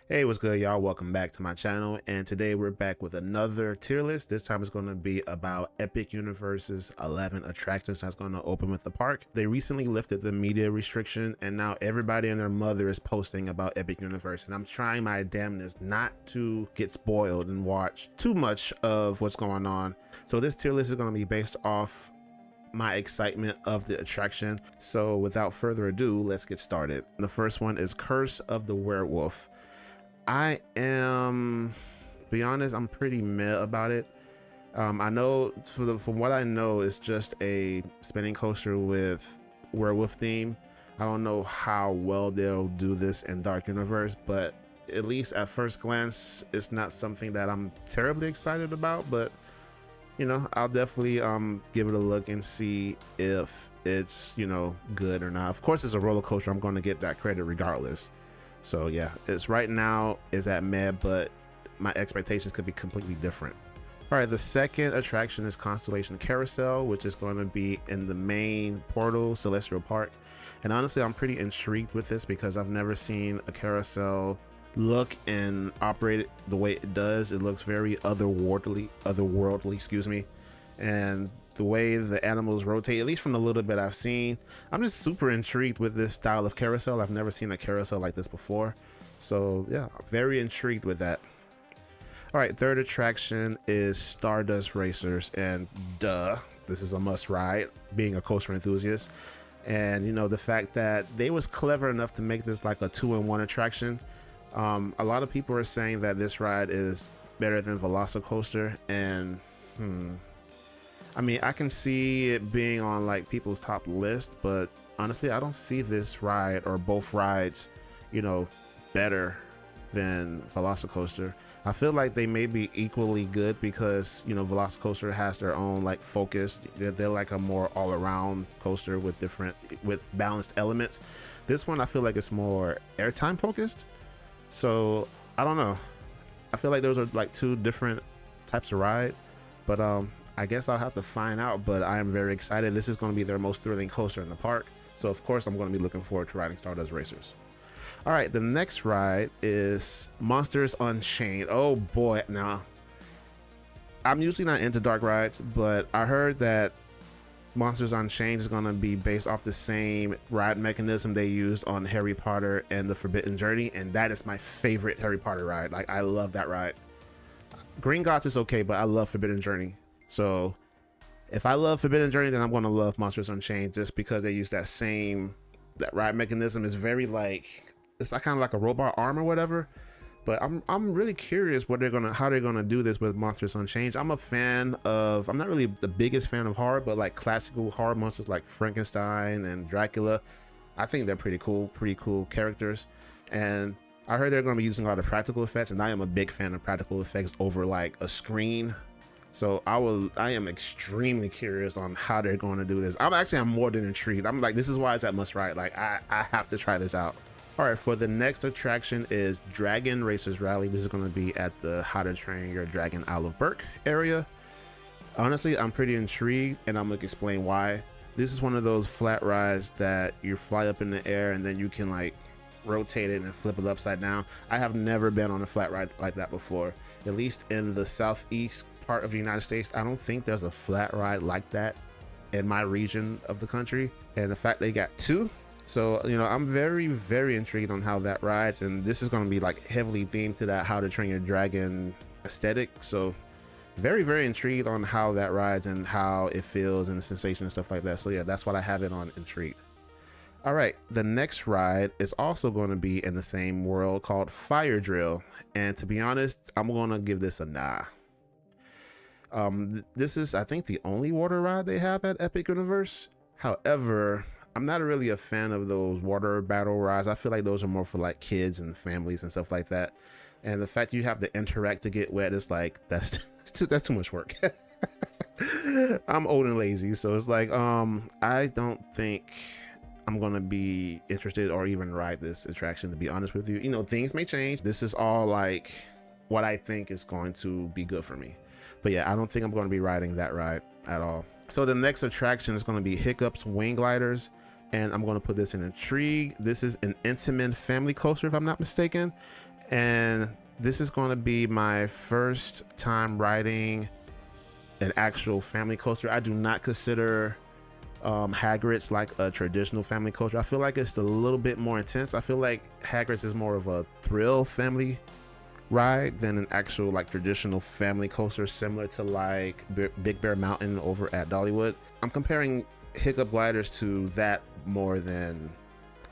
Hey, what's good, y'all? Welcome back to my channel. And today we're back with another tier list. This time it's going to be about Epic Universe's 11 attractions that's going to open with the park. They recently lifted the media restriction, and now everybody and their mother is posting about Epic Universe. And I'm trying my damnness not to get spoiled and watch too much of what's going on. So this tier list is going to be based off my excitement of the attraction. So without further ado, let's get started. The first one is Curse of the Werewolf. I am, be honest, I'm pretty meh about it. I know from what I know, it's just a spinning coaster with werewolf theme. I don't know how well they'll do this in Dark Universe, but at least at first glance, it's not something that I'm terribly excited about. But you know, I'll definitely give it a look and see if it's, you know, good or not. Of course, it's a roller coaster. I'm going to get that credit regardless. So yeah, it's right now is at meh, but my expectations could be completely different. All right, the second attraction is Constellation Carousel, which is going to be in the main portal, Celestial Park. And honestly, I'm pretty intrigued with this because I've never seen a carousel look and operate it the way it does. It looks very otherworldly, excuse me. And the way the animals rotate, at least from the little bit I've seen, I'm just super intrigued with this style of carousel. I've never seen a carousel like this before. So yeah, very intrigued with that. All right, third attraction is Stardust Racers, and duh, this is a must ride, being a coaster enthusiast. And you know, the fact that they was clever enough to make this like a 2-in-1 attraction. A lot of people are saying that this ride is better than Velocicoaster, and I mean, I can see it being on like people's top list, but honestly, I don't see this ride or both rides, you know, better than Velocicoaster. I feel like they may be equally good because, you know, Velocicoaster has their own like focus. They're like a more all-around coaster with balanced elements. This one, I feel like it's more airtime focused. So I don't know. I feel like those are like two different types of ride, but I guess I'll have to find out, but I am very excited. This is going to be their most thrilling coaster in the park. So of course I'm going to be looking forward to riding Stardust Racers. All right, the next ride is Monsters Unchained. Oh boy, now I'm usually not into dark rides, but I heard that Monsters Unchained is going to be based off the same ride mechanism they used on Harry Potter and the Forbidden Journey, and that is my favorite Harry Potter ride. Like, I love that ride. Gringotts is okay, but I love Forbidden Journey. So if I love Forbidden Journey, then I'm going to love Monsters Unchained just because they use that ride mechanism is very like, it's like kind of like a robot arm or whatever. But I'm really curious how they're gonna do this with Monsters Unchained. I'm a fan of, I'm not really the biggest fan of horror, but like classical horror monsters like Frankenstein and Dracula, I think they're pretty cool characters. And I heard they're gonna be using a lot of practical effects, and I am a big fan of practical effects over like a screen. So I am extremely curious on how they're going to do this. I'm more than intrigued. I'm like, this is why it's at must ride. Like I have to try this out. All right, for the next attraction is Dragon Racers Rally. This is going to be at the How to Train Your Dragon Isle of Berk area. Honestly, I'm pretty intrigued, and I'm going to explain why. This is one of those flat rides that you fly up in the air and then you can like rotate it and flip it upside down. I have never been on a flat ride like that before. At least in the southeast part of the United States, I don't think there's a flat ride like that in my region of the country. And the fact they got two, so, you know, I'm very intrigued on how that rides, and this is going to be like heavily themed to that How to Train Your Dragon aesthetic. So very intrigued on how that rides and how it feels and the sensation and stuff like that. So yeah, that's what I have it on intrigued. All right, the next ride is also going to be in the same world called Fire Drill, and to be honest, I'm going to give this a nah. This is, I think, the only water ride they have at Epic Universe. However, I'm not really a fan of those water battle rides. I feel like those are more for like kids and families and stuff like that. And the fact you have to interact to get wet is like, that's too much work. I'm old and lazy, so it's like I don't think I'm gonna be interested or even ride this attraction, to be honest with you. You know, things may change. This is all like what I think is going to be good for me. But yeah, I don't think I'm going to be riding that ride at all. So the next attraction is going to be Hiccups Wing Gliders, and I'm going to put this in intrigue. This is an Intamin family coaster, if I'm not mistaken. And this is going to be my first time riding an actual family coaster. I do not consider Hagrid's like a traditional family coaster. I feel like it's a little bit more intense. I feel like Hagrid's is more of a thrill family ride than an actual like traditional family coaster, similar to like Big Bear Mountain over at Dollywood. I'm comparing Hiccup Gliders to that more than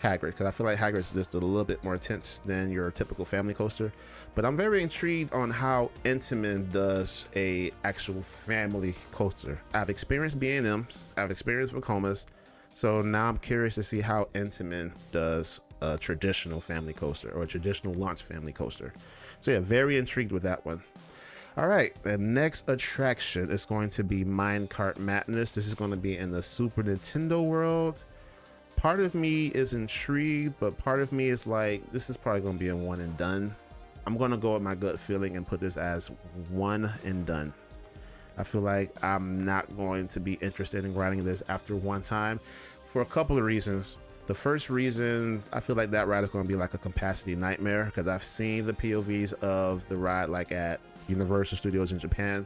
Hagrid, because I feel like Hagrid is just a little bit more intense than your typical family coaster. But I'm very intrigued on how Intamin does a actual family coaster. I've experienced B&Ms, I've experienced Vekomas, so now I'm curious to see how Intamin does a traditional family coaster or a traditional launch family coaster. So yeah, very intrigued with that one. All right, the next attraction is going to be Minecart Madness. This is going to be in the Super Nintendo world. Part of me is intrigued, but part of me is like, this is probably going to be a one and done. I'm going to go with my gut feeling and put this as one and done. I feel like I'm not going to be interested in riding this after one time for a couple of reasons. The first reason, I feel like that ride is going to be like a capacity nightmare, because I've seen the POVs of the ride like at Universal Studios in Japan,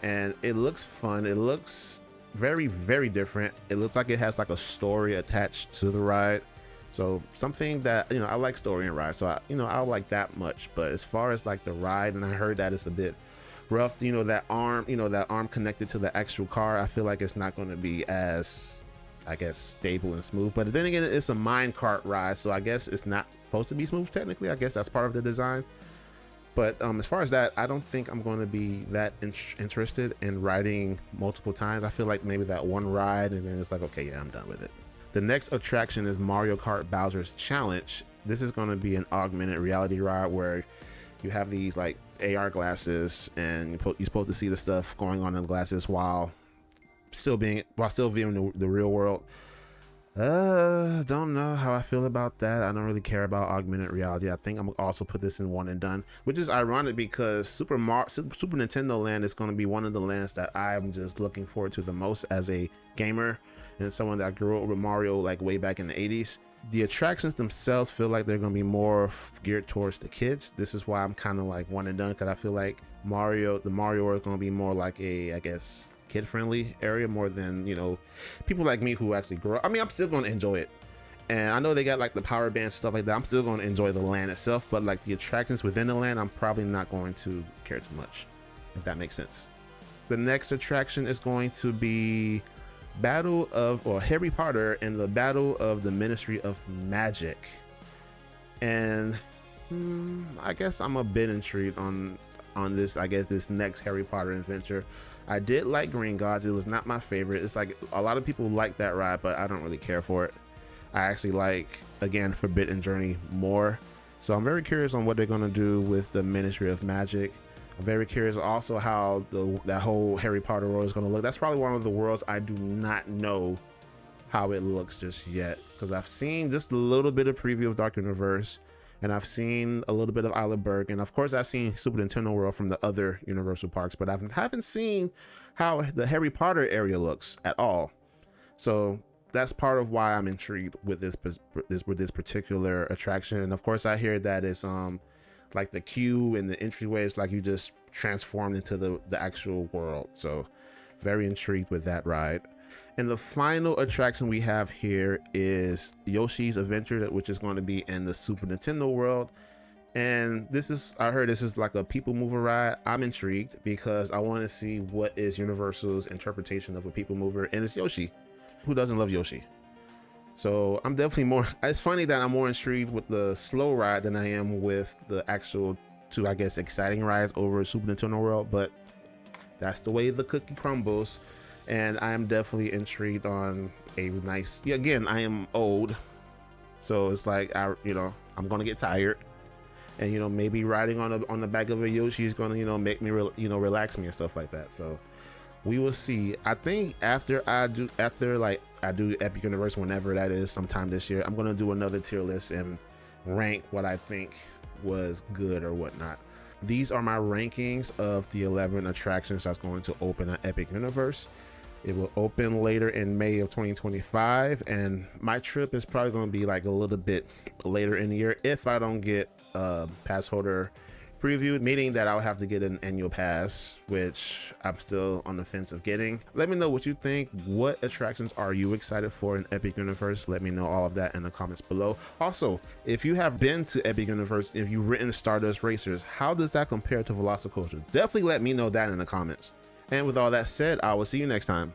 and it looks fun. It looks very, very different. It looks like it has like a story attached to the ride. So something that, you know, I like story in rides, so I like that much. But as far as like the ride, and I heard that it's a bit rough, that arm connected to the actual car, I feel like it's not going to be as, I guess, stable and smooth. But then again, it's a minecart ride, so I guess it's not supposed to be smooth technically. I guess that's part of the design. But as far as that, I don't think I'm going to be that interested in riding multiple times. I feel like maybe that one ride and then it's like, okay, yeah, I'm done with it. The next attraction is Mario Kart Bowser's Challenge. This is going to be an augmented reality ride where you have these like AR glasses, and you're supposed to see the stuff going on in the glasses while still viewing the real world. Don't know how I feel about that. I don't really care about augmented reality. I think I'm gonna also put this in one and done, which is ironic because Super Nintendo Land is going to be one of the lands that I'm just looking forward to the most as a gamer and someone that grew up with Mario like way back in the 80s. The attractions themselves feel like they're going to be more geared towards the kids. This is why I'm kind of like one and done, because I feel like the Mario World is going to be more like a, I guess, kid-friendly area more than, people like me who actually grow up. I mean, I'm still going to enjoy it, and I know they got like the power band stuff like that. I'm still going to enjoy the land itself, but like the attractions within the land, I'm probably not going to care too much, if that makes sense. The next attraction is going to be Harry Potter and the Battle of the Ministry of Magic, and I guess I'm a bit intrigued on this. I guess this next Harry Potter adventure. I did like Gringotts. It was not my favorite. It's like a lot of people like that ride, but I don't really care for it. I actually like, again, Forbidden Journey more. So I'm very curious on what they're going to do with the Ministry of Magic. I'm very curious also how that whole Harry Potter world is going to look. That's probably one of the worlds I do not know how it looks just yet, because I've seen just a little bit of preview of Dark Universe, and I've seen a little bit of Isle of Berg, and of course I've seen Super Nintendo World from the other Universal parks, but I haven't seen how the Harry Potter area looks at all. So that's part of why I'm intrigued with this particular attraction. And of course I hear that it's like the queue and the entryway is like you just transformed into the actual world. So very intrigued with that ride. And the final attraction we have here is Yoshi's Adventure, which is going to be in the Super Nintendo world. And I heard this is like a people mover ride. I'm intrigued because I want to see what is Universal's interpretation of a people mover, and it's Yoshi. Who doesn't love Yoshi? So I'm definitely more, it's funny that I'm more intrigued with the slow ride than I am with the actual two, I guess, exciting rides over Super Nintendo World, but that's the way the cookie crumbles. And I am definitely intrigued on a nice, again, I am old, so it's like, I'm gonna get tired, and maybe riding on the back of a Yoshi is gonna make me relax me and stuff like that. So we will see. I think after I do Epic Universe, whenever that is, sometime this year, I'm gonna do another tier list and rank what I think was good or whatnot. These are my rankings of the 11 attractions that's going to open at Epic Universe. It will open later in May of 2025, and my trip is probably going to be like a little bit later in the year if I don't get a pass holder preview, meaning that I'll have to get an annual pass, which I'm still on the fence of getting. Let me know what you think. What attractions are you excited for in Epic Universe? Let me know all of that in the comments below. Also, if you have been to Epic Universe, if you've ridden Stardust Racers, how does that compare to Velocicoaster? Definitely let me know that in the comments. And with all that said, I will see you next time.